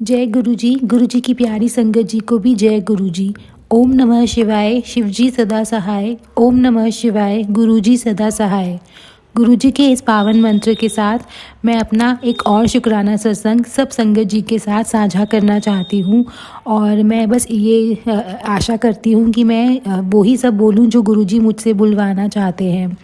जय गुरु जी की प्यारी संगत जी को भी जय गुरु जी। ओम नमः शिवाय, शिव जी सदा सहाय। ओम नमः शिवाय, गुरु जी सदा सहाय। गुरु जी के इस पावन मंत्र के साथ मैं अपना एक और शुक्राना सत्संग सब संगत जी के साथ साझा करना चाहती हूँ। और मैं बस ये आशा करती हूँ कि मैं वो ही सब बोलूँ जो गुरु जी मुझसे बुलवाना चाहते हैं।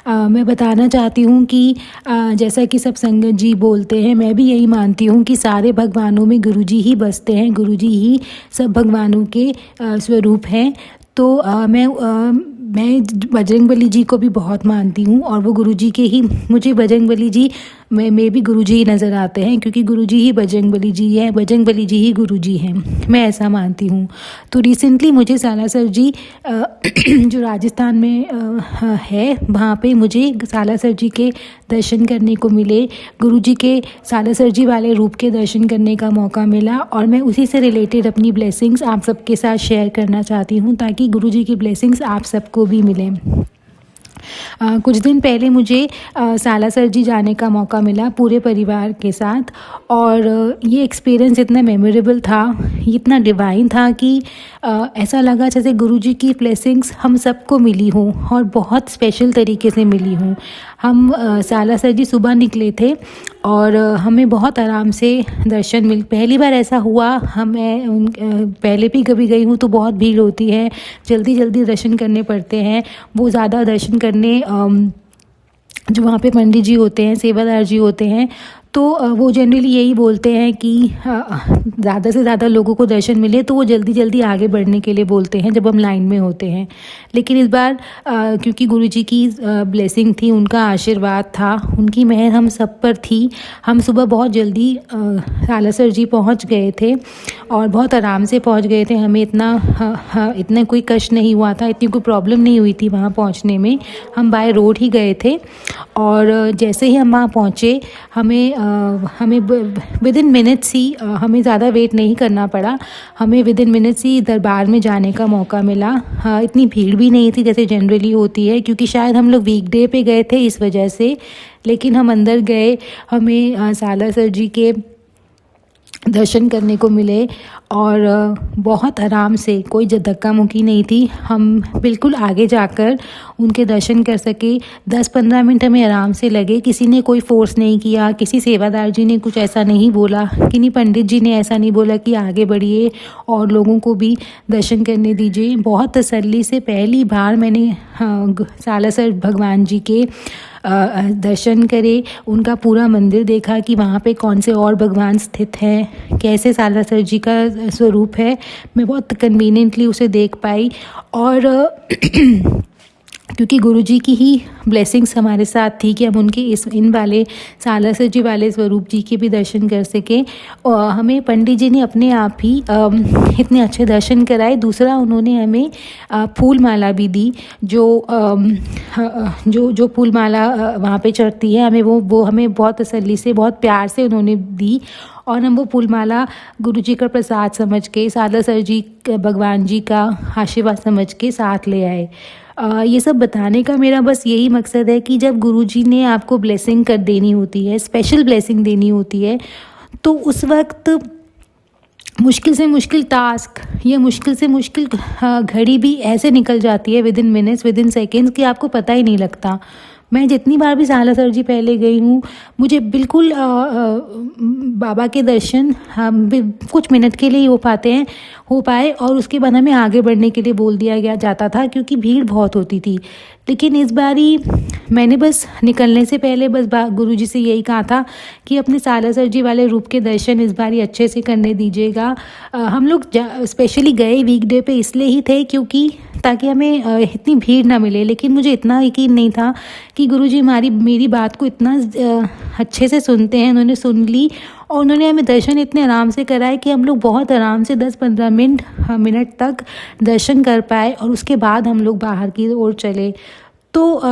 मैं बताना चाहती हूँ कि जैसा कि सब संगत जी बोलते हैं, मैं भी यही मानती हूँ कि सारे भगवानों में गुरु जी ही बसते हैं, गुरु जी ही सब भगवानों के स्वरूप हैं। तो मैं बजरंगबली जी को भी बहुत मानती हूँ और वो गुरु जी के ही मुझे बजरंगबली जी में भी गुरु जी ही नज़र आते हैं, क्योंकि गुरु जी ही बजरंगबली जी हैं, बजरंगबली जी ही गुरु जी हैं, मैं ऐसा मानती हूँ। तो रिसेंटली मुझे सालासर जी जो राजस्थान में है, वहाँ पे मुझे सालासर जी के दर्शन करने को मिले, गुरु जी के सालासर जी वाले रूप के दर्शन करने का मौका मिला। और मैं उसी से रिलेटेड अपनी ब्लेसिंग्स आप सबके साथ शेयर करना चाहती हूँ, ताकि गुरु जी की ब्लेसिंग्स आप सबको भी मिलें। कुछ दिन पहले मुझे सालासर जी जाने का मौका मिला पूरे परिवार के साथ, और ये एक्सपीरियंस इतना मेमोरेबल था, इतना डिवाइन था कि ऐसा लगा जैसे गुरु जी की ब्लेसिंग्स हम सबको मिली हों और बहुत स्पेशल तरीके से मिली हों। हम सालासर जी सुबह निकले थे और हमें बहुत आराम से दर्शन मिल, पहली बार ऐसा हुआ, हमें पहले भी कभी गई हूँ तो बहुत भीड़ होती है, जल्दी जल्दी दर्शन करने पड़ते हैं। वो ज़्यादा दर्शन करने जो वहाँ पे पंडित जी होते हैं, सेवादार जी होते हैं, तो वो जनरली यही बोलते हैं कि ज़्यादा से ज़्यादा लोगों को दर्शन मिले, तो वो जल्दी जल्दी आगे बढ़ने के लिए बोलते हैं जब हम लाइन में होते हैं। लेकिन इस बार क्योंकि गुरु जी की ब्लेसिंग थी, उनका आशीर्वाद था, उनकी मेहर हम सब पर थी, हम सुबह बहुत जल्दी सालासर जी पहुंच गए थे और बहुत आराम से पहुंच गए थे। हमें इतना कोई कष्ट नहीं हुआ था, इतनी कोई प्रॉब्लम नहीं हुई थी वहाँ पहुँचने में, हम बाय रोड ही गए थे। और जैसे ही हम वहाँ पहुँचे, हमें विद इन मिनट्स ही, हमें ज़्यादा वेट नहीं करना पड़ा, हमें विद इन मिनट्स ही दरबार में जाने का मौका मिला। इतनी भीड़ भी नहीं थी जैसे जनरली होती है, क्योंकि शायद हम लोग वीकडे पे गए थे इस वजह से। लेकिन हम अंदर गए, हमें सालासर जी के दर्शन करने को मिले और बहुत आराम से, कोई धक्का मुक्की नहीं थी, हम बिल्कुल आगे जाकर उनके दर्शन कर सके। 10-15 मिनट हमें आराम से लगे, किसी ने कोई फोर्स नहीं किया, किसी सेवादार जी ने कुछ ऐसा नहीं बोला, किन्हीं पंडित जी ने ऐसा नहीं बोला कि आगे बढ़िए और लोगों को भी दर्शन करने दीजिए। बहुत तसल्ली से पहली बार मैंने सालासर भगवान जी के दर्शन करे, उनका पूरा मंदिर देखा कि वहाँ पे कौन से और भगवान स्थित हैं, कैसे सालासर जी का स्वरूप है, मैं बहुत कन्वीनियंटली उसे देख पाई। और क्योंकि गुरु जी की ही ब्लेसिंग्स हमारे साथ थी कि हम उनके इन वाले सालासर जी वाले स्वरूप जी के भी दर्शन कर सकें। और हमें पंडित जी ने अपने आप ही इतने अच्छे दर्शन कराए। दूसरा, उन्होंने हमें फूल माला भी दी, जो फूल माला वहाँ पे चढ़ती है, हमें वो हमें बहुत तसल्ली से, बहुत प्यार से उन्होंने दी, और हम वो फूल माला गुरु जी का प्रसाद समझ के, सालासर जी भगवान जी का आशीर्वाद समझ के साथ ले आए। ये सब बताने का मेरा बस यही मकसद है कि जब गुरु जी ने आपको ब्लेसिंग कर देनी होती है, स्पेशल ब्लेसिंग देनी होती है, तो उस वक्त मुश्किल से मुश्किल टास्क या मुश्किल से मुश्किल घड़ी भी ऐसे निकल जाती है with in minutes, with in seconds, कि आपको पता ही नहीं लगता। मैं जितनी बार भी सालासर जी पहले गई हूँ, मुझे बिल्कुल बाबा के दर्शन कुछ मिनट के लिए ही हो पाए और उसके बाद हमें आगे बढ़ने के लिए बोल दिया जाता था, क्योंकि भीड़ बहुत होती थी। लेकिन इस बारी मैंने बस निकलने से पहले बस गुरु जी से यही कहा था कि अपने सालासर जी वाले रूप के दर्शन इस बारी अच्छे से करने दीजिएगा। हम लोग स्पेशली गए वीकडे पे इसलिए ही थे क्योंकि ताकि हमें इतनी भीड़ ना मिले। लेकिन मुझे इतना यकीन नहीं था कि गुरु जी मेरी बात को इतना अच्छे से सुनते हैं। उन्होंने सुन ली और उन्होंने हमें दर्शन इतने आराम से कराए कि हम लोग बहुत आराम से 10-15 मिनट तक दर्शन कर पाए, और उसके बाद हम लोग बाहर की ओर चले। तो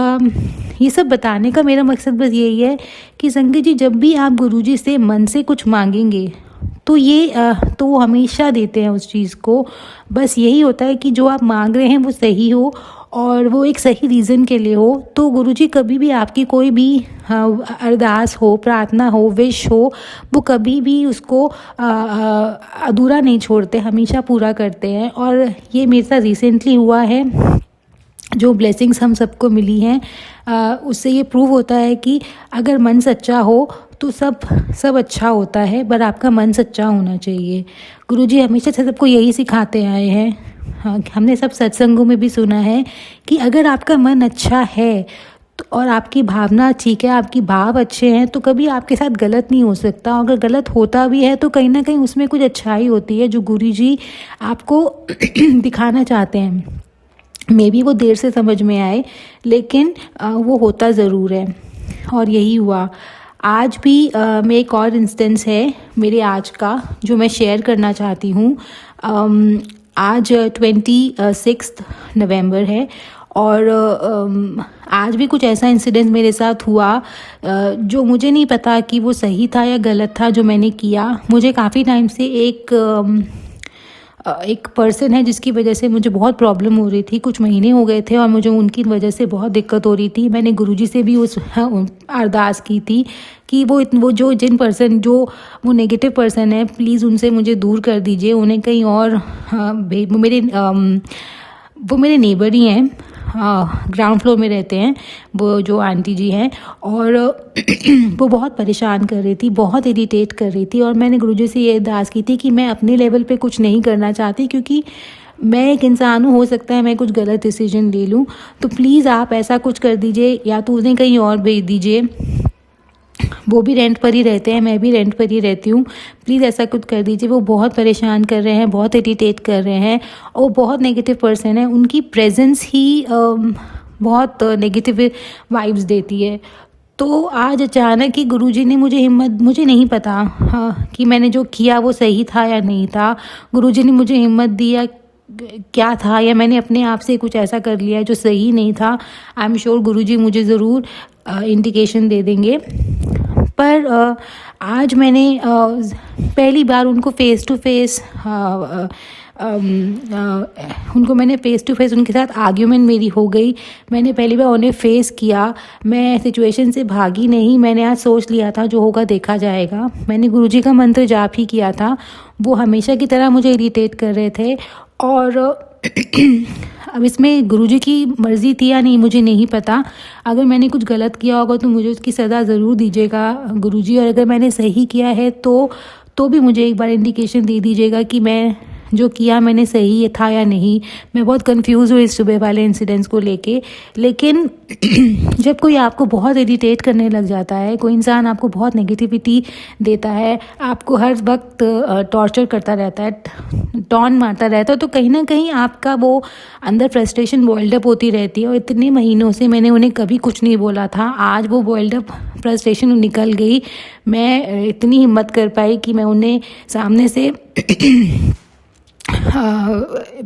ये सब बताने का मेरा मकसद बस यही है कि संगत जी, जब भी आप गुरु जी से मन से कुछ मांगेंगे तो वो हमेशा देते हैं उस चीज़ को। बस यही होता है कि जो आप मांग रहे हैं वो सही हो और वो एक सही रीज़न के लिए हो, तो गुरुजी कभी भी आपकी कोई भी अरदास हो, प्रार्थना हो, विश हो, वो कभी भी उसको अधूरा नहीं छोड़ते, हमेशा पूरा करते हैं। और ये मेरे साथ रिसेंटली हुआ है। जो ब्लेसिंग्स हम सबको मिली हैं उससे ये प्रूव होता है कि अगर मन सच्चा हो तो सब अच्छा होता है, पर आपका मन सच्चा होना चाहिए। गुरुजी हमेशा से सबको यही सिखाते आए हैं। हाँ, हमने सब सत्संगों में भी सुना है कि अगर आपका मन अच्छा है तो और आपकी भावना ठीक है, आपकी भाव अच्छे हैं, तो कभी आपके साथ गलत नहीं हो सकता। अगर गलत होता भी है तो कहीं ना कहीं उसमें कुछ अच्छाई होती है जो गुरुजी आपको दिखाना चाहते हैं। मे बी वो देर से समझ में आए, लेकिन वो होता ज़रूर है। और यही हुआ आज भी। मैं एक और इंस्टेंस है मेरे आज का जो मैं शेयर करना चाहती हूँ। आज 26 नवंबर है और आज भी कुछ ऐसा इंसिडेंट मेरे साथ हुआ जो मुझे नहीं पता कि वो सही था या गलत था जो मैंने किया। मुझे काफ़ी टाइम से एक पर्सन है जिसकी वजह से मुझे बहुत प्रॉब्लम हो रही थी। कुछ महीने हो गए थे और मुझे उनकी वजह से बहुत दिक्कत हो रही थी। मैंने गुरुजी से भी उस अरदास की थी कि वो जो नेगेटिव पर्सन है, प्लीज़ उनसे मुझे दूर कर दीजिए, उन्हें कहीं और वो मेरे नेबर ही हैं, ग्राउंड फ्लोर में रहते हैं वो जो आंटी जी हैं। और वो बहुत परेशान कर रही थी, बहुत इरिटेट कर रही थी। और मैंने गुरुजी से ये अरदास की थी कि मैं अपने लेवल पे कुछ नहीं करना चाहती, क्योंकि मैं एक इंसान हूँ, हो सकता है मैं कुछ गलत डिसीजन ले लूँ, तो प्लीज़ आप ऐसा कुछ कर दीजिए या तो उन्हें कहीं और भेज दीजिए। वो भी रेंट पर ही रहते हैं, मैं भी रेंट पर ही रहती हूँ, प्लीज़ ऐसा कुछ कर दीजिए। वो बहुत परेशान कर रहे हैं, बहुत इरिटेट कर रहे हैं और वो बहुत नेगेटिव पर्सन है। उनकी प्रेजेंस ही बहुत नेगेटिव वाइब्स देती है। तो आज अचानक ही गुरुजी ने मुझे नहीं पता कि मैंने जो किया वो सही था या नहीं था। गुरुजी ने मुझे हिम्मत दी या क्या था, या मैंने अपने आप से कुछ ऐसा कर लिया जो सही नहीं था। आई एम श्योर गुरुजी मुझे ज़रूर इंडिकेशन दे देंगे। पर आज मैंने पहली बार उनको फ़ेस टू फेस उनके साथ आर्ग्यूमेंट मेरी हो गई। मैंने पहली बार उन्हें फेस किया। मैं सिचुएशन से भागी नहीं। मैंने आज सोच लिया था जो होगा देखा जाएगा। मैंने गुरुजी का मंत्र जाप ही किया था। वो हमेशा की तरह मुझे इरिटेट कर रहे थे और अब इसमें गुरुजी की मर्ज़ी थी या नहीं मुझे नहीं पता। अगर मैंने कुछ गलत किया होगा तो मुझे उसकी सज़ा ज़रूर दीजिएगा गुरुजी, और अगर मैंने सही किया है तो भी मुझे एक बार इंडिकेशन दे दीजिएगा कि मैं जो किया मैंने सही था या नहीं। मैं बहुत कंफ्यूज हुई इस सुबह वाले इंसिडेंट्स को लेके। लेकिन जब कोई आपको बहुत इरिटेट करने लग जाता है, कोई इंसान आपको बहुत नेगेटिविटी देता है, आपको हर वक्त टॉर्चर करता रहता है, टॉन मारता रहता है, तो कहीं ना कहीं आपका वो अंदर फ्रस्ट्रेशन बॉइल्ड अप होती रहती है। और इतने महीनों से मैंने उन्हें कभी कुछ नहीं बोला था, आज वो बॉइल्ड अप फ्रस्ट्रेशन निकल गई। मैं इतनी हिम्मत कर पाई कि मैं उन्हें सामने से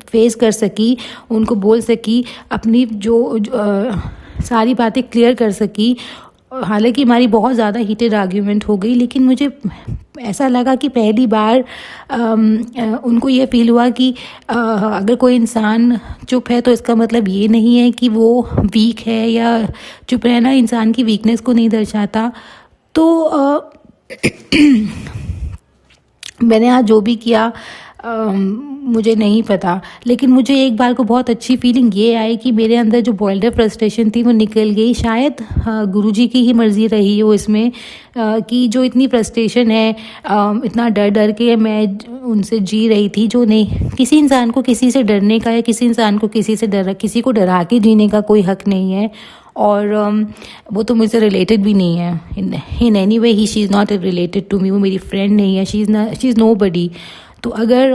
फेस कर सकी, उनको बोल सकी, अपनी जो सारी बातें क्लियर कर सकी। हालांकि हमारी बहुत ज़्यादा हीटेड आर्ग्यूमेंट हो गई, लेकिन मुझे ऐसा लगा कि पहली बार उनको ये फील हुआ कि अगर कोई इंसान चुप है तो इसका मतलब ये नहीं है कि वो वीक है, या चुप रहना इंसान की वीकनेस को नहीं दर्शाता। तो मैंने आज जो भी किया मुझे नहीं पता, लेकिन मुझे एक बार को बहुत अच्छी फीलिंग ये आई कि मेरे अंदर जो बॉइल्ड अप फ्रस्ट्रेशन थी वो निकल गई। शायद गुरुजी की ही मर्ज़ी रही हो इसमें कि जो इतनी फ्रस्ट्रेशन है, इतना डर डर के मैं उनसे जी रही थी, जो नहीं, किसी इंसान को किसी से डरने का या किसी इंसान को किसी को डरा के जीने का कोई हक नहीं है। और वो तो मुझसे रिलेटेड भी नहीं है in any way. She is not related to me. वो मेरी फ्रेंड नहीं है। She is nobody. तो अगर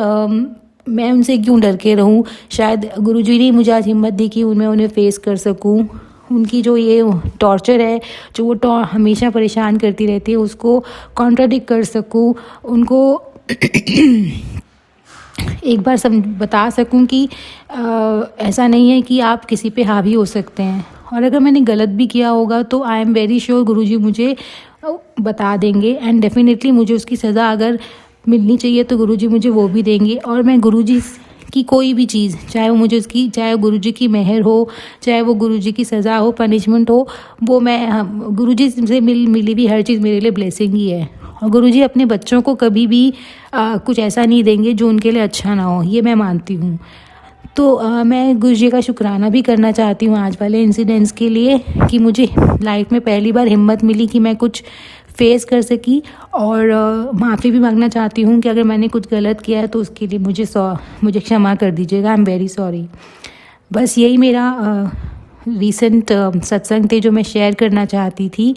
मैं उनसे क्यों डर के रहूं? शायद गुरुजी ने मुझे आज हिम्मत दी कि मैं उन्हें फेस कर सकूं। उनकी जो ये टॉर्चर है, जो वो हमेशा परेशान करती रहती है, उसको कॉन्ट्राडिक्ट कर सकूं, उनको एक बार बता सकूं कि ऐसा नहीं है कि आप किसी पे हावी हो सकते हैं। और अगर मैंने गलत भी किया होगा तो आई एम वेरी श्योर गुरुजी मुझे बता देंगे, एंड डेफिनेटली मुझे उसकी सज़ा अगर मिलनी चाहिए तो गुरुजी मुझे वो भी देंगे। और मैं गुरुजी कि कोई भी चीज़, चाहे वो मुझे उसकी, चाहे गुरुजी की मेहर हो, चाहे वो गुरुजी की सज़ा हो, पनिशमेंट हो, वो मैं गुरुजी से मिली भी हर चीज़ मेरे लिए ब्लेसिंग ही है। और गुरुजी अपने बच्चों को कभी भी कुछ ऐसा नहीं देंगे जो उनके लिए अच्छा ना हो, ये मैं मानती हूँ। तो मैं गुरुजी का शुक्राना भी करना चाहती हूँ आज वाले इंसिडेंट्स के लिए, कि मुझे लाइफ में पहली बार हिम्मत मिली कि मैं कुछ फेस कर सकी। और माफ़ी भी मांगना चाहती हूँ कि अगर मैंने कुछ गलत किया है तो उसके लिए मुझे क्षमा कर दीजिएगा। I am very sorry. बस यही मेरा रीसेंट सत्संग थे जो मैं शेयर करना चाहती थी।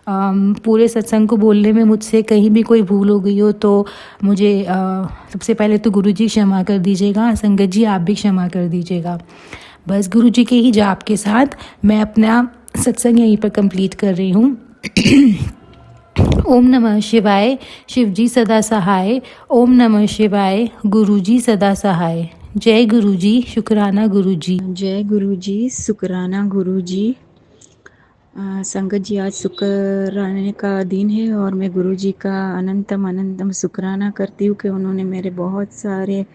पूरे सत्संग को बोलने में मुझसे कहीं भी कोई भूल हो गई हो तो मुझे सबसे पहले तो गुरुजी क्षमा कर दीजिएगा, संगत जी आप भी क्षमा कर दीजिएगा। बस गुरुजी के ही जाप के साथ मैं अपना सत्संग यहीं पर कंप्लीट कर रही हूँ। ओम नमः शिवाय, शिवजी सदा सहाय। ओम नमः शिवाय, गुरुजी सदा सहाय। जय गुरुजी, शुक्राना गुरुजी। जय गुरुजी, शुक्राना गुरुजी। संगत जी, आज शुक्राने का दिन है और मैं गुरुजी का अनंतम शुक्राना करती हूँ कि उन्होंने मेरे बहुत सारे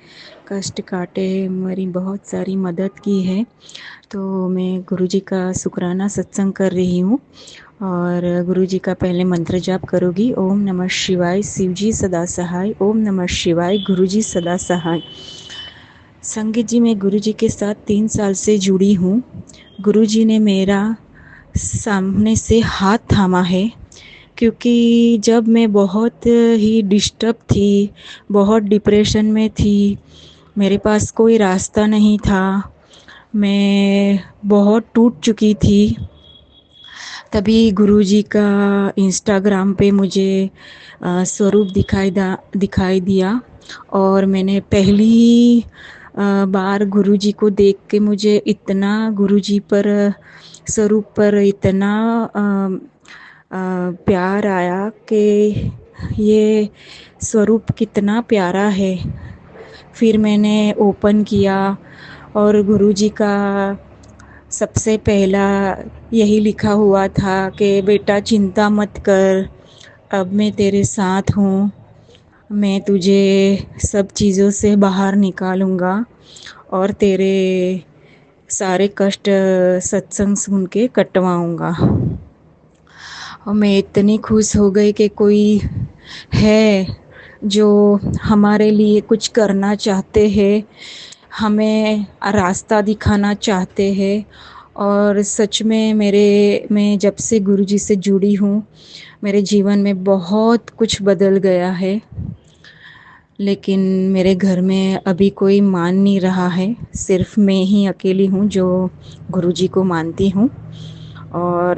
कष्ट काटे, मेरी बहुत सारी मदद की है। तो मैं गुरुजी का शुक्राना सत्संग कर रही हूँ और गुरुजी का पहले मंत्र जाप करूँगी। ओम नमः शिवाय, शिवजी सदा सहाय। ओम नमः शिवाय, गुरुजी सदा सहाय। संगत जी, मैं गुरुजी के साथ 3 साल से जुड़ी हूँ। गुरुजी ने मेरा सामने से हाथ थामा है, क्योंकि जब मैं बहुत ही डिस्टर्ब थी, बहुत डिप्रेशन में थी, मेरे पास कोई रास्ता नहीं था, मैं बहुत टूट चुकी थी, तभी गुरुजी का इंस्टाग्राम पे मुझे स्वरूप दिखाई दिया और मैंने पहली बार गुरुजी को देख के मुझे इतना गुरुजी पर स्वरूप पर इतना प्यार आया कि ये स्वरूप कितना प्यारा है। फिर मैंने ओपन किया और गुरुजी का सबसे पहला यही लिखा हुआ था कि बेटा चिंता मत कर, अब मैं तेरे साथ हूँ, मैं तुझे सब चीज़ों से बाहर निकालूँगा और तेरे सारे कष्ट सत्संग सुन के कटवाऊँगा। और मैं इतनी खुश हो गई कि कोई है जो हमारे लिए कुछ करना चाहते हैं, हमें रास्ता दिखाना चाहते हैं। और सच में मैं जब से गुरुजी से जुड़ी हूँ, मेरे जीवन में बहुत कुछ बदल गया है। लेकिन मेरे घर में अभी कोई मान नहीं रहा है, सिर्फ मैं ही अकेली हूँ जो गुरुजी को मानती हूँ और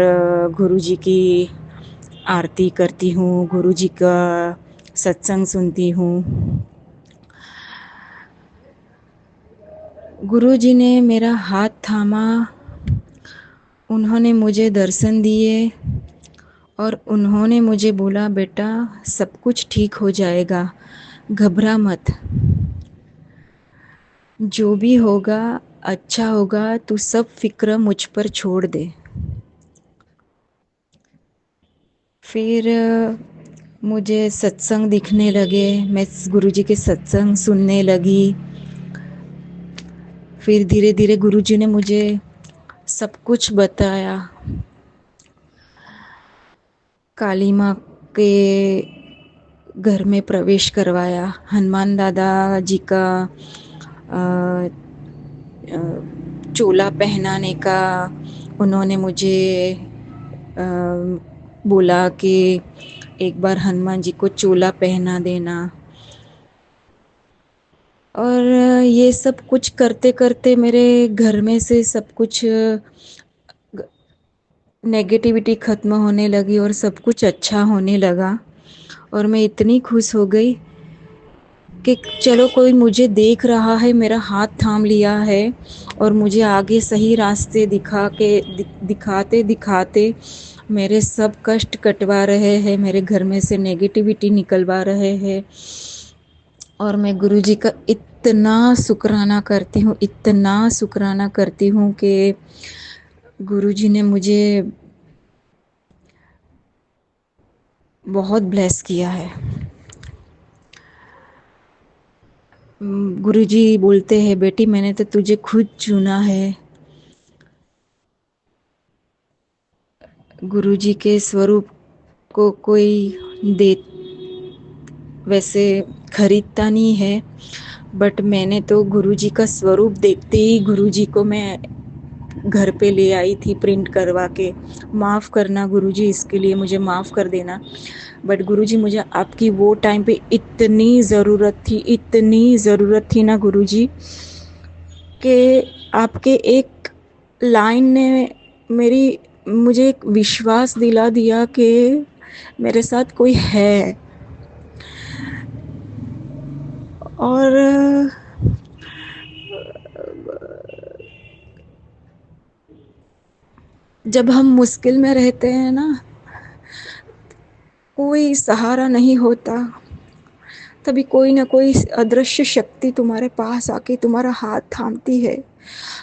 गुरुजी की आरती करती हूँ, गुरुजी का सत्संग सुनती हूँ। गुरुजी ने मेरा हाथ थामा, उन्होंने मुझे दर्शन दिए और उन्होंने मुझे बोला बेटा सब कुछ ठीक हो जाएगा, घबरा मत, जो भी होगा अच्छा होगा, तू सब फिक्र मुझ पर छोड़ दे। फिर मुझे सत्संग दिखने लगे, मैं गुरुजी के सत्संग सुनने लगी। फिर धीरे धीरे गुरुजी ने मुझे सब कुछ बताया। काली माँ के घर में प्रवेश करवाया, हनुमान दादा जी का चोला पहनाने का उन्होंने मुझे बोला कि एक बार हनुमान जी को चोला पहना देना। और ये सब कुछ करते करते मेरे घर में से सब कुछ नेगेटिविटी ख़त्म होने लगी और सब कुछ अच्छा होने लगा। और मैं इतनी खुश हो गई कि चलो कोई मुझे देख रहा है, मेरा हाथ थाम लिया है और मुझे आगे सही रास्ते दिखाते दिखाते मेरे सब कष्ट कटवा रहे हैं, मेरे घर में से नेगेटिविटी निकलवा रहे हैं। और मैं गुरुजी का इतना शुक्राना करती हूँ, इतना शुक्राना करती हूँ कि गुरुजी ने मुझे बहुत ब्लेस किया है। गुरुजी बोलते हैं, बेटी मैंने तो तुझे खुद चुना है। गुरुजी के स्वरूप को कोई दे वैसे खरीदता नहीं है, बट मैंने तो गुरुजी का स्वरूप देखते ही गुरुजी को मैं घर पे ले आई थी प्रिंट करवा के। माफ़ करना गुरुजी, इसके लिए मुझे माफ़ कर देना। बट गुरुजी मुझे आपकी वो टाइम पे इतनी ज़रूरत थी ना गुरुजी, कि आपके एक लाइन ने मुझे एक विश्वास दिला दिया कि मेरे साथ कोई है। और जब हम मुश्किल में रहते हैं ना, कोई सहारा नहीं होता, तभी कोई ना कोई अदृश्य शक्ति तुम्हारे पास आके तुम्हारा हाथ थामती है।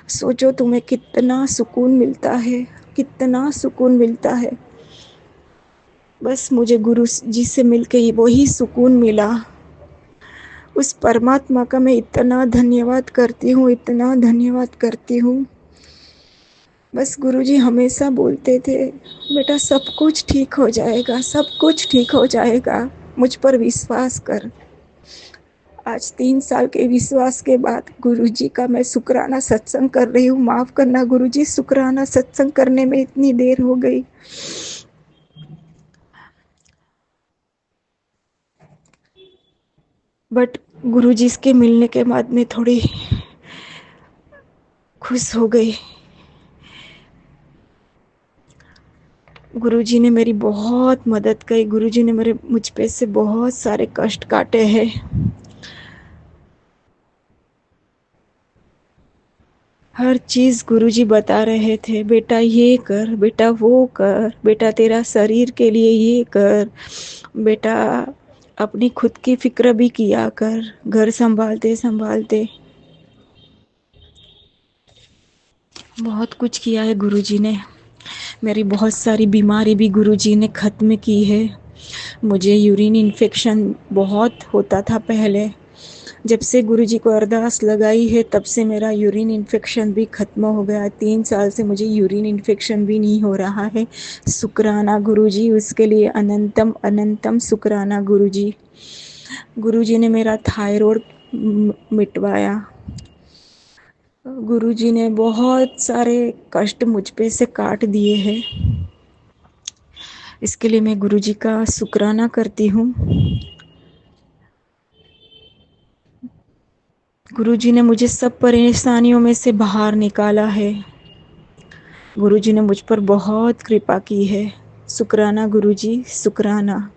सोचो तुम्हें कितना सुकून मिलता है, कितना सुकून मिलता है। बस मुझे गुरु जी से मिलके वही सुकून मिला। उस परमात्मा का मैं इतना धन्यवाद करती हूँ, इतना धन्यवाद करती हूँ। बस गुरुजी हमेशा बोलते थे, बेटा सब कुछ ठीक हो जाएगा, सब कुछ ठीक हो जाएगा, मुझ पर विश्वास कर। आज 3 साल के विश्वास के बाद गुरुजी का मैं शुक्राना सत्संग कर रही हूँ। माफ़ करना गुरुजी, शुक्राना सत्संग करने में इतनी देर हो गई। बट गुरुजी के मिलने के बाद मैं थोड़ी खुश हो गई। गुरुजी ने मेरी बहुत मदद की। गुरुजी ने मुझ पे से बहुत सारे कष्ट काटे हैं। हर चीज़ गुरुजी बता रहे थे, बेटा ये कर, बेटा वो कर, बेटा तेरा शरीर के लिए ये कर, बेटा अपनी खुद की फिक्र भी किया कर। घर संभालते संभालते बहुत कुछ किया है गुरुजी ने। मेरी बहुत सारी बीमारी भी गुरुजी ने ख़त्म की है। मुझे यूरिन इन्फेक्शन बहुत होता था पहले। जब से गुरुजी को अरदास लगाई है तब से मेरा यूरिन इन्फेक्शन भी ख़त्म हो गया। 3 साल से मुझे यूरिन इन्फेक्शन भी नहीं हो रहा है। शुक्राना गुरुजी, उसके लिए अनंतम अनंतम शुक्राना गुरुजी। गुरुजी ने मेरा थायराइड मिटवाया। गुरुजी ने बहुत सारे कष्ट मुझ पे से काट दिए हैं। इसके लिए मैं गुरुजी का शुक्राना करती हूँ। गुरुजी ने मुझे सब परेशानियों में से बाहर निकाला है। गुरुजी ने मुझ पर बहुत कृपा की है। शुक्राना गुरुजी, शुक्राना।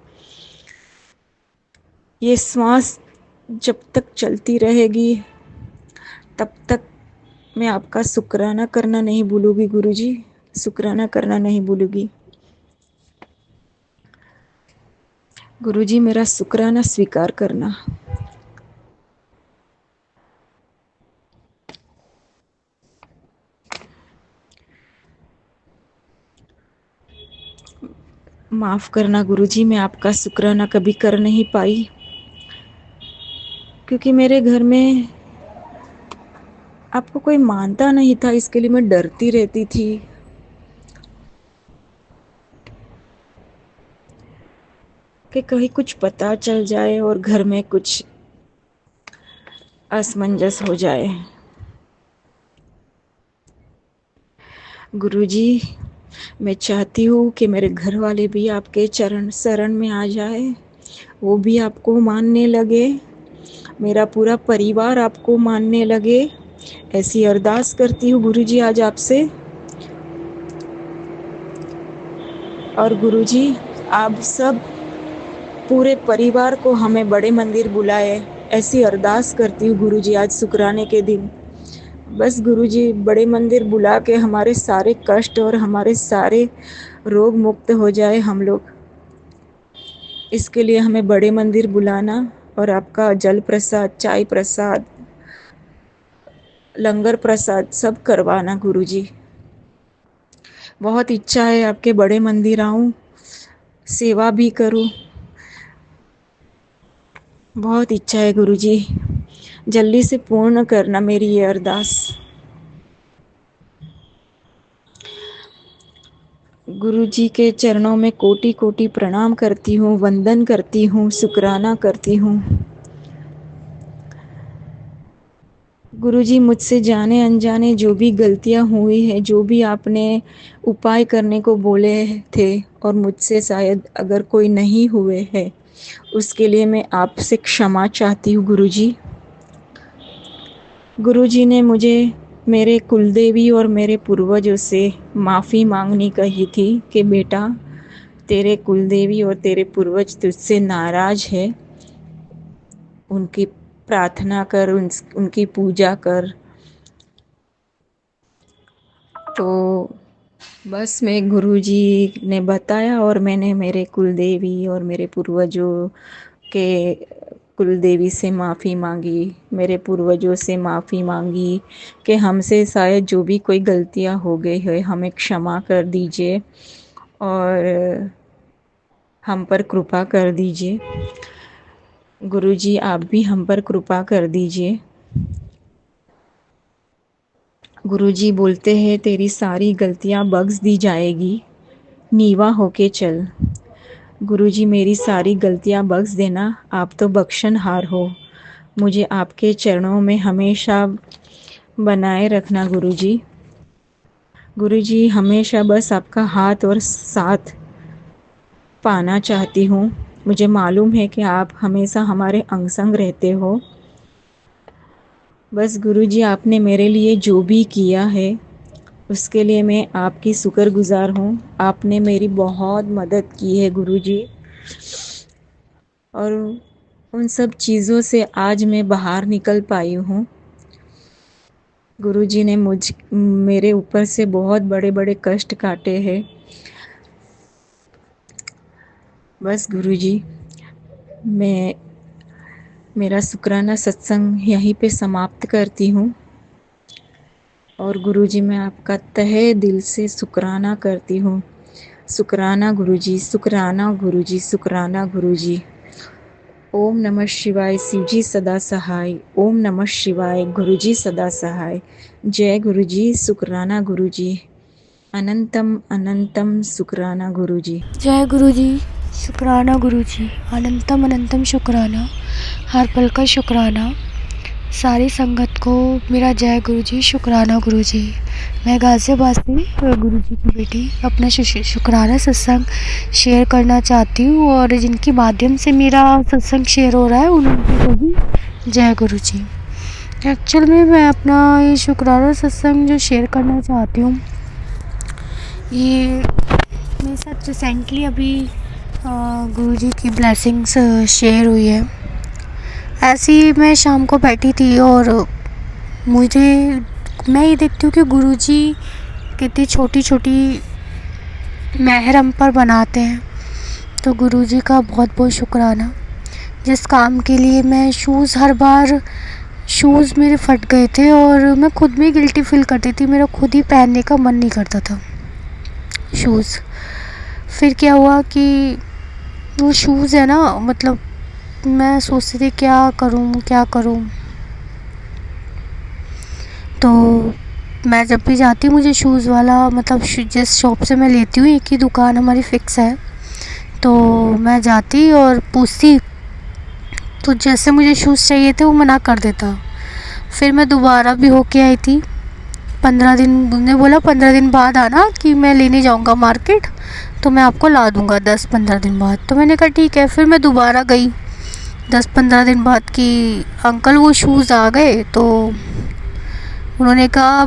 ये श्वास जब तक चलती रहेगी तब तक मैं आपका शुक्राना करना नहीं भूलूंगी गुरुजी, शुक्राना करना नहीं भूलूंगी। गुरुजी मेरा शुक्राना स्वीकार करना। माफ़ करना गुरुजी, मैं आपका शुक्राना कभी कर नहीं पाई, क्योंकि मेरे घर में आपको कोई मानता नहीं था। इसके लिए मैं डरती रहती थी कि कहीं कुछ पता चल जाए और घर में कुछ असमंजस हो जाए। गुरुजी, मैं चाहती हूँ कि मेरे घर वाले भी आपके चरण शरण में आ जाए, वो भी आपको मानने लगे, मेरा पूरा परिवार आपको मानने लगे। ऐसी अरदास करती हूँ गुरुजी आज आपसे। और गुरुजी आप सब पूरे परिवार को हमें बड़े मंदिर बुलाए, ऐसी अरदास करती हूँ गुरुजी आज शुक्राने के दिन। बस गुरुजी बड़े मंदिर बुला के हमारे सारे कष्ट और हमारे सारे रोग मुक्त हो जाए हम लोग। इसके लिए हमें बड़े मंदिर बुलाना और आपका जल प्रसाद, चाय प्रसाद, लंगर प्रसाद सब करवाना गुरुजी। बहुत इच्छा है आपके बड़े मंदिर आऊँ, सेवा भी करूँ, बहुत इच्छा है गुरुजी। जल्दी से पूर्ण करना मेरी ये अरदास। गुरु जी के चरणों में कोटि कोटि प्रणाम करती हूँ, वंदन करती हूँ, शुक्राना करती हूँ। गुरु जी, मुझसे जाने अनजाने जो भी गलतियाँ हुई है, जो भी आपने उपाय करने को बोले थे और मुझसे शायद अगर कोई नहीं हुए हैं, उसके लिए मैं आपसे क्षमा चाहती हूँ गुरु जी। गुरु जी ने मुझे मेरे कुलदेवी और मेरे पूर्वजों से माफ़ी मांगनी कही थी कि बेटा, तेरे कुलदेवी और तेरे पूर्वज तुझसे नाराज है, उनकी प्रार्थना कर, उनकी पूजा कर। तो बस मैं गुरुजी ने बताया और मैंने मेरे कुलदेवी और मेरे पूर्वजों के कुलदेवी से माफ़ी मांगी, मेरे पूर्वजों से माफ़ी मांगी कि हमसे शायद जो भी कोई गलतियां हो गई है हमें क्षमा कर दीजिए और हम पर कृपा कर दीजिए। गुरुजी, आप भी हम पर कृपा कर दीजिए। गुरुजी बोलते हैं तेरी सारी गलतियां बख्श दी जाएगी, नीवा होके चल। गुरुजी, मेरी सारी गलतियां बख्श देना, आप तो बख्शनहार हो। मुझे आपके चरणों में हमेशा बनाए रखना गुरुजी। गुरुजी, हमेशा बस आपका हाथ और साथ पाना चाहती हूँ। मुझे मालूम है कि आप हमेशा हमारे अंग संग रहते हो। बस गुरुजी, आपने मेरे लिए जो भी किया है उसके लिए मैं आपकी शुक्रगुजार हूँ। आपने मेरी बहुत मदद की है गुरुजी, और उन सब चीज़ों से आज मैं बाहर निकल पाई हूँ। गुरुजी ने मेरे ऊपर से बहुत बड़े बड़े कष्ट काटे हैं। बस गुरुजी, मैं मेरा शुक्राना सत्संग यहीं पे समाप्त करती हूँ। और गुरुजी, मैं आपका तहे दिल से शुक्राना करती हूँ। शुक्राना गुरुजी, शुक्राना गुरुजी, शुक्राना गुरुजी। ओम नमः शिवाय, शिवजी सदा सहाय। ओम नमः शिवाय, गुरुजी सदा सहाय। जय गुरुजी, शुक्राना गुरुजी। अनंतम अनंतम शुक्राना गुरुजी। जय गुरुजी, शुक्राना गुरुजी। अनंतम अनंतम शुक्राना, हर पल का शुक्राना। सारी संगत को मेरा जय गुरुजी, शुक्राना गुरुजी। मैं गाज़ियाबाद से गुरुजी की बेटी अपना शुक्राना सत्संग शेयर करना चाहती हूँ, और जिनके माध्यम से मेरा सत्संग शेयर हो रहा है उनको भी जय गुरुजी। एक्चुअल में मैं अपना ये शुक्राना सत्संग जो शेयर करना चाहती हूँ, ये मेरे साथ रिसेंटली अभी गुरुजी की ब्लेसिंग्स शेयर हुई है। ऐसे ही मैं शाम को बैठी थी और मैं ये देखती हूँ कि गुरुजी कितनी छोटी छोटी मेहर हम पर बनाते हैं। तो गुरुजी का बहुत बहुत शुक्राना। जिस काम के लिए मैं हर बार शूज़ मेरे फट गए थे और मैं खुद में गिल्टी फील करती थी, मेरा खुद ही पहनने का मन नहीं करता था शूज़। फिर क्या हुआ कि वो शूज़ है ना, मतलब मैं सोचती थी क्या करूँ। तो मैं जब भी जाती हूँ, मुझे शूज़ वाला, मतलब जिस शॉप से मैं लेती हूँ, एक ही दुकान हमारी फ़िक्स है, तो मैं जाती और पूछती, तो जैसे मुझे शूज़ चाहिए थे वो मना कर देता। फिर मैं दोबारा भी होके आई थी 15 दिन, उन्होंने बोला 15 दिन बाद आना कि मैं लेने जाऊंगा मार्केट, तो मैं आपको ला दूंगा 10-15 दिन बाद। तो मैंने कहा ठीक है। फिर मैं दोबारा गई 10-15 दिन बाद कि अंकल वो शूज़ आ गए, तो उन्होंने कहा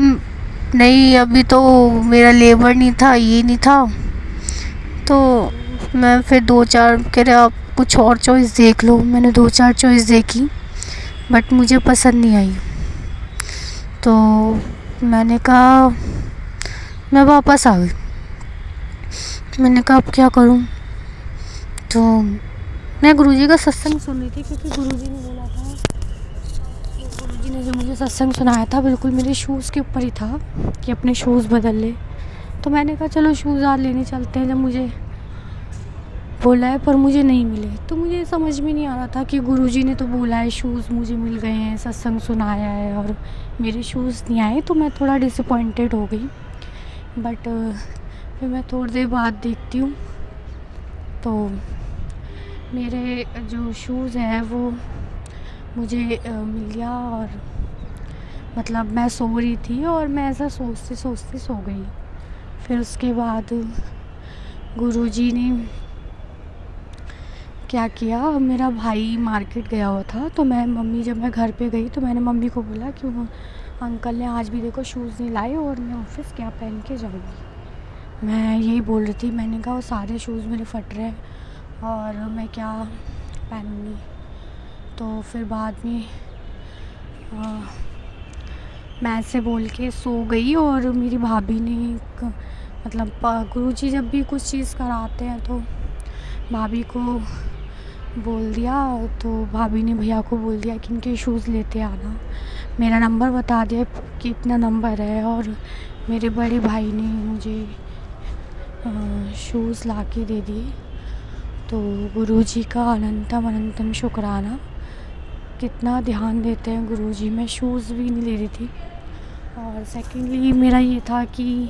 नहीं अभी तो मेरा लेबर नहीं था, ये नहीं था। तो मैं फिर 2-4 कह रहे आप कुछ और चॉइस देख लो। मैंने 2-4 चॉइस देखी बट मुझे पसंद नहीं आई। तो मैंने कहा, मैं वापस आ गई। मैंने कहा अब क्या करूं। तो मैं गुरुजी का सत्संग सुन रही थी, क्योंकि गुरुजी ने बोला था, गुरुजी ने जो मुझे सत्संग सुनाया था बिल्कुल मेरे शूज़ के ऊपर ही था कि अपने शूज़ बदल ले। तो मैंने कहा चलो शूज़ आज लेने चलते हैं। जब मुझे बोला है पर मुझे नहीं मिले। तो मुझे समझ में नहीं आ रहा था कि गुरुजी ने तो बोला है शूज़ मुझे मिल गए हैं, सत्संग सुनाया है और मेरे शूज़ नहीं आए, तो मैं थोड़ा डिसअपॉइंटेड हो गई। बट फिर मैं थोड़ी देर बाद देखती हूँ तो मेरे जो शूज़ है वो मुझे मिल गया। और मतलब मैं सो रही थी और मैं ऐसा सोचते सोचते सो गई। फिर उसके बाद गुरुजी ने क्या किया, मेरा भाई मार्केट गया हुआ था, तो जब मैं घर पे गई तो मैंने मम्मी को बोला कि वो अंकल ने आज भी देखो शूज़ नहीं लाए और मैं ऑफिस क्या पहन के जाऊँगी। मैं यही बोल रही थी, मैंने कहा वो सारे शूज़ मेरे फट रहे हैं और मैं क्या पहनूँगी। तो फिर बाद में मैं ऐसे बोल के सो गई और मेरी भाभी ने मतलब गुरुजी जब भी कुछ चीज़ कराते हैं तो भाभी को बोल दिया, तो भाभी ने भैया को बोल दिया कि इनके शूज़ लेते आना। मेरा नंबर बता दिया कि इतना नंबर है और मेरे बड़े भाई ने मुझे शूज़ ला के दे दिए। तो गुरुजी का अनंतम अनंतम शुक्राना, कितना ध्यान देते हैं गुरुजी। मैं शूज़ भी नहीं ले रही थी। और सेकेंडली मेरा ये था कि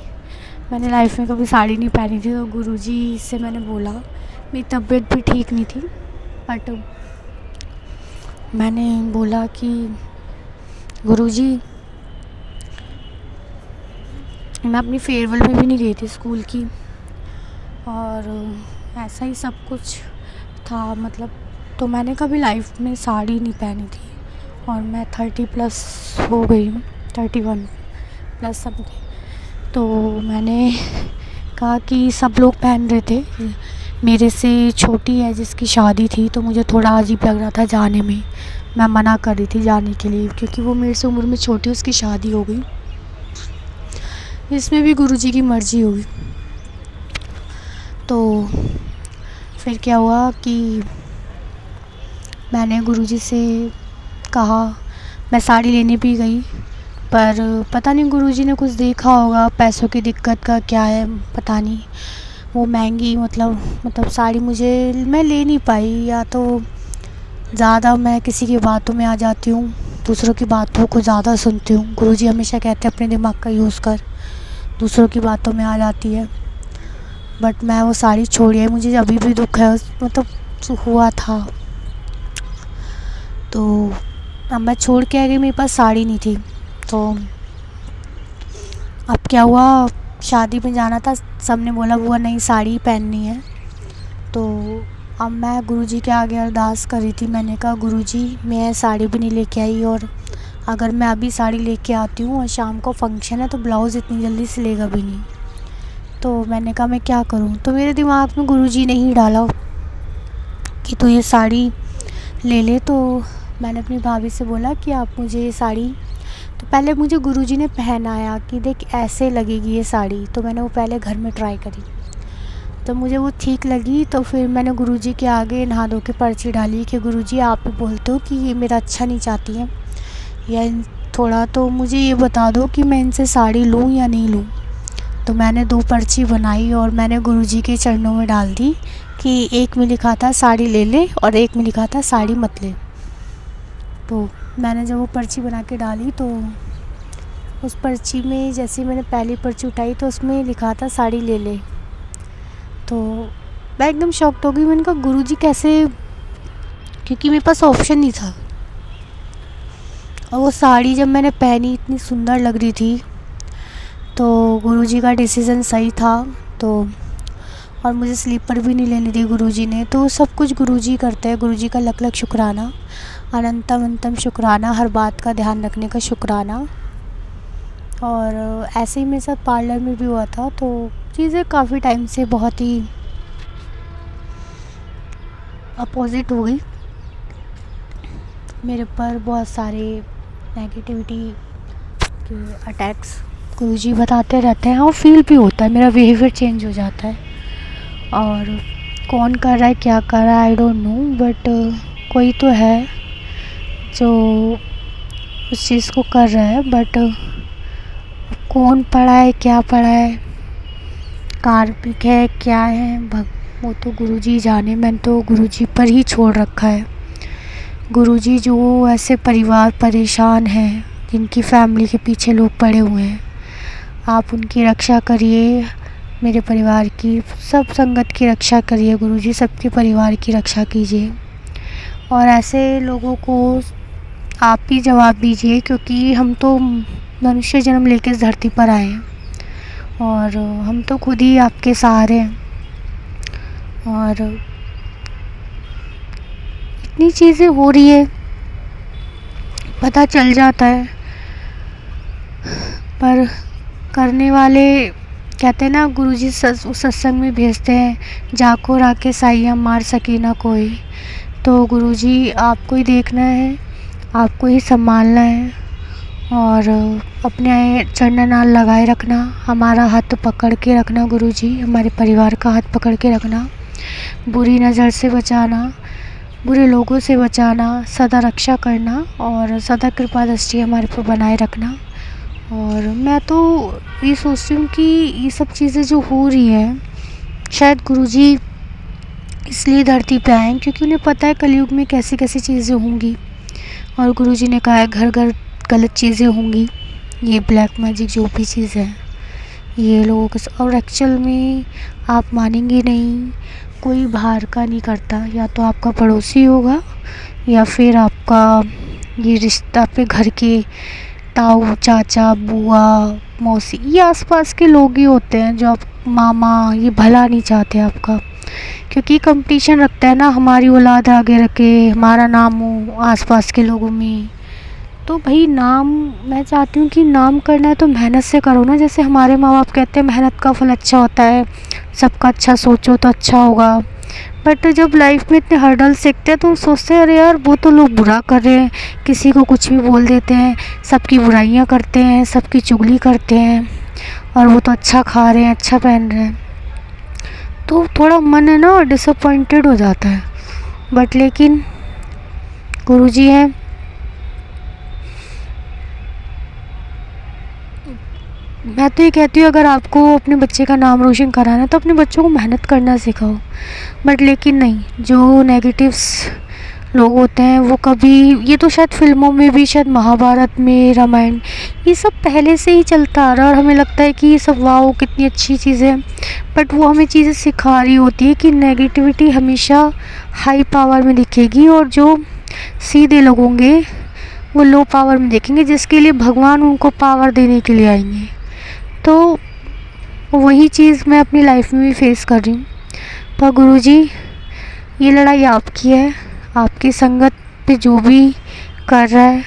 मैंने लाइफ में कभी साड़ी नहीं पहनी थी, तो गुरुजी से मैंने बोला, मेरी तबीयत भी ठीक नहीं थी, बट मैंने बोला कि गुरुजी मैं अपनी फेयरवेल में भी नहीं गई थी स्कूल की और ऐसा ही सब कुछ था मतलब। तो मैंने कभी लाइफ में साड़ी नहीं पहनी थी और मैं 30+ हो गई हूँ, 31+ समथिंग। तो मैंने कहा कि सब लोग पहन रहे थे, मेरे से छोटी है जिसकी शादी थी, तो मुझे थोड़ा अजीब लग रहा था जाने में। मैं मना कर रही थी जाने के लिए क्योंकि वो मेरे से उम्र में छोटी, उसकी शादी हो गई। इसमें भी गुरुजी की मर्ज़ी होगी। तो फिर क्या हुआ कि मैंने गुरुजी से कहा, मैं साड़ी लेने भी गई, पर पता नहीं गुरुजी ने कुछ देखा होगा, पैसों की दिक्कत का क्या है पता नहीं, वो महंगी मतलब साड़ी मैं ले नहीं पाई। या तो ज़्यादा मैं किसी की बातों में आ जाती हूँ, दूसरों की बातों को ज़्यादा सुनती हूँ। गुरुजी हमेशा कहते हैं अपने दिमाग का यूज़ कर, दूसरों की बातों में आ जाती है। बट मैं वो साड़ी छोड़ी है, मुझे अभी भी दुख है मतलब हुआ था। तो अब मैं छोड़ के आ गई, मेरे पास साड़ी नहीं थी। तो अब क्या हुआ, शादी में जाना था, सबने बोला बुआ नहीं साड़ी पहननी है। तो अब मैं गुरुजी के आगे अरदास कर रही थी। मैंने कहा गुरुजी मैं साड़ी भी नहीं लेके आई और अगर मैं अभी साड़ी लेके आती हूँ और शाम को फंक्शन है तो ब्लाउज़ इतनी जल्दी सिलेगा भी नहीं। तो मैंने कहा मैं क्या करूँ। तो मेरे दिमाग में गुरुजी ने ही डाला कि तू ये साड़ी ले ले। तो मैंने अपनी भाभी से बोला कि आप मुझे ये साड़ी, तो पहले मुझे गुरुजी ने पहनाया कि देख ऐसे लगेगी ये साड़ी। तो मैंने वो पहले घर में ट्राई करी, तो मुझे वो ठीक लगी। तो फिर मैंने गुरुजी के आगे नहा धो के पर्ची डाली कि गुरुजी आप भी बोलते हो कि ये मेरा अच्छा नहीं चाहती हैं या थोड़ा, तो मुझे ये बता दो कि मैं इनसे साड़ी लूँ या नहीं लूँ। तो मैंने 2 पर्ची बनाई और मैंने गुरुजी के चरणों में डाल दी कि एक में लिखा था साड़ी ले ले और एक में लिखा था साड़ी मत ले। तो मैंने जब वो पर्ची बना के डाली तो उस पर्ची में जैसे मैंने पहली पर्ची उठाई तो उसमें लिखा था साड़ी ले ले। तो मैं एकदम शॉक्ड हो गई। मैंने कहा गुरुजी कैसे, क्योंकि मेरे पास ऑप्शन नहीं था। और वो साड़ी जब मैंने पहनी इतनी सुंदर लग रही थी, तो गुरुजी का डिसीज़न सही था। तो और मुझे स्लीपर भी नहीं लेनी थी गुरुजी ने। तो सब कुछ गुरुजी करते हैं। गुरुजी का लख लख शुक्राना, अनंतम अनंतम शुक्राना, हर बात का ध्यान रखने का शुक्राना। और ऐसे ही मेरे साथ पार्लर में भी हुआ था। तो चीज़ें काफ़ी टाइम से बहुत ही अपोजिट हो गई। मेरे पर बहुत सारे नेगेटिविटी के अटैक्स गुरुजी बताते रहते हैं और फील भी होता है, मेरा बिहेवियर चेंज हो जाता है। और कौन कर रहा है क्या कर रहा है आई डोंट नो, बट कोई तो है जो उस चीज़ को कर रहा है। बट कौन पढ़ा है क्या पढ़ा है, कार्मिक है क्या है, वो तो गुरुजी जाने, मैंने तो गुरुजी पर ही छोड़ रखा है। गुरुजी जो ऐसे परिवार परेशान हैं, जिनकी फैमिली के पीछे लोग पड़े हुए हैं, आप उनकी रक्षा करिए, मेरे परिवार की, सब संगत की रक्षा करिए गुरुजी, सबके परिवार की रक्षा कीजिए। और ऐसे लोगों को आप ही जवाब दीजिए, क्योंकि हम तो मनुष्य जन्म लेकर इस धरती पर आए हैं और हम तो खुद ही आपके सहारे हैं। और इतनी चीज़ें हो रही है, पता चल जाता है, पर करने वाले कहते हैं ना, गुरुजी सत्संग में भेजते हैं, जाको राके साइयाँ मार सके ना कोई। तो गुरुजी आपको ही देखना है, आपको ही संभालना है और अपने चरणनाल लगाए रखना, हमारा हाथ पकड़ के रखना गुरुजी, हमारे परिवार का हाथ पकड़ के रखना, बुरी नज़र से बचाना, बुरे लोगों से बचाना, सदा रक्षा करना और सदा कृपा दृष्टि हमारे पर बनाए रखना। और मैं तो ये सोचती हूँ कि ये सब चीज़ें जो हो रही हैं, शायद गुरुजी इसलिए धरती पे आए हैं क्योंकि उन्हें पता है कलयुग में कैसी कैसी चीज़ें होंगी। और गुरुजी ने कहा है घर घर गलत चीज़ें होंगी, ये ब्लैक मैजिक जो भी चीज़ है ये लोगों के और एक्चुअल में आप मानेंगे नहीं, कोई बाहर का नहीं करता, या तो आपका पड़ोसी होगा या फिर आपका ये रिश्ता, आपके घर के ताऊ चाचा बुआ मौसी, ये आसपास के लोग ही होते हैं जो आप मामा, ये भला नहीं चाहते आपका, क्योंकि कंपटीशन रखता है ना, हमारी औलाद आगे रखे, हमारा नाम हो आसपास के लोगों में। तो भाई नाम, मैं चाहती हूँ कि नाम करना है तो मेहनत से करो ना, जैसे हमारे माँ बाप कहते हैं मेहनत का फल अच्छा होता है, सबका अच्छा सोचो तो अच्छा होगा। बट जब लाइफ में इतने हर्डल्स सीखते हैं तो सोचते हैं अरे यार वो तो लोग बुरा कर रहे हैं, किसी को कुछ भी बोल देते हैं, सबकी बुराइयाँ करते हैं, सबकी चुगली करते हैं, और वो तो अच्छा खा रहे हैं, अच्छा पहन रहे हैं, तो थोड़ा मन है ना डिसअपॉइंटेड हो जाता है। बट लेकिन गुरुजी हैं, मैं तो ये कहती हूँ अगर आपको अपने बच्चे का नाम रोशन कराना है तो अपने बच्चों को मेहनत करना सिखाओ। बट लेकिन नहीं, जो नेगेटिव्स लोग होते हैं वो कभी, ये तो शायद फिल्मों में भी, शायद महाभारत में, रामायण, ये सब पहले से ही चलता आ रहा है और हमें लगता है कि ये सब वाओ कितनी अच्छी चीज़ें हैं। बट वो हमें चीज़ें सिखा रही होती है कि नेगेटिविटी हमेशा हाई पावर में दिखेगी और जो सीधे लोग होंगे वो लो पावर में देखेंगे, जिसके लिए भगवान उनको पावर देने के लिए आएंगे। तो वही चीज़ मैं अपनी लाइफ में भी फेस कर रही हूँ। पर गुरुजी ये लड़ाई आपकी है, आपकी संगत पे जो भी कर रहा है,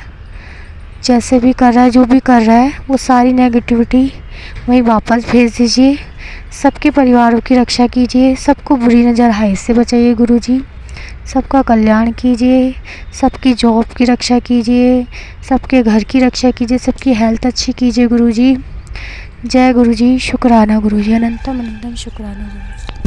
जैसे भी कर रहा है, जो भी कर रहा है, वो सारी नेगेटिविटी वहीं वापस भेज दीजिए, सबके परिवारों की रक्षा कीजिए, सबको बुरी नज़र हाय से बचाइए गुरुजी, सबका कल्याण कीजिए, सबकी जॉब की रक्षा कीजिए, सबके घर की रक्षा कीजिए, सबकी हेल्थ अच्छी कीजिए गुरुजी। जय गुरुजी, शुक्राना गुरुजी, अनंतम अनंतम शुक्राना गुरुजी।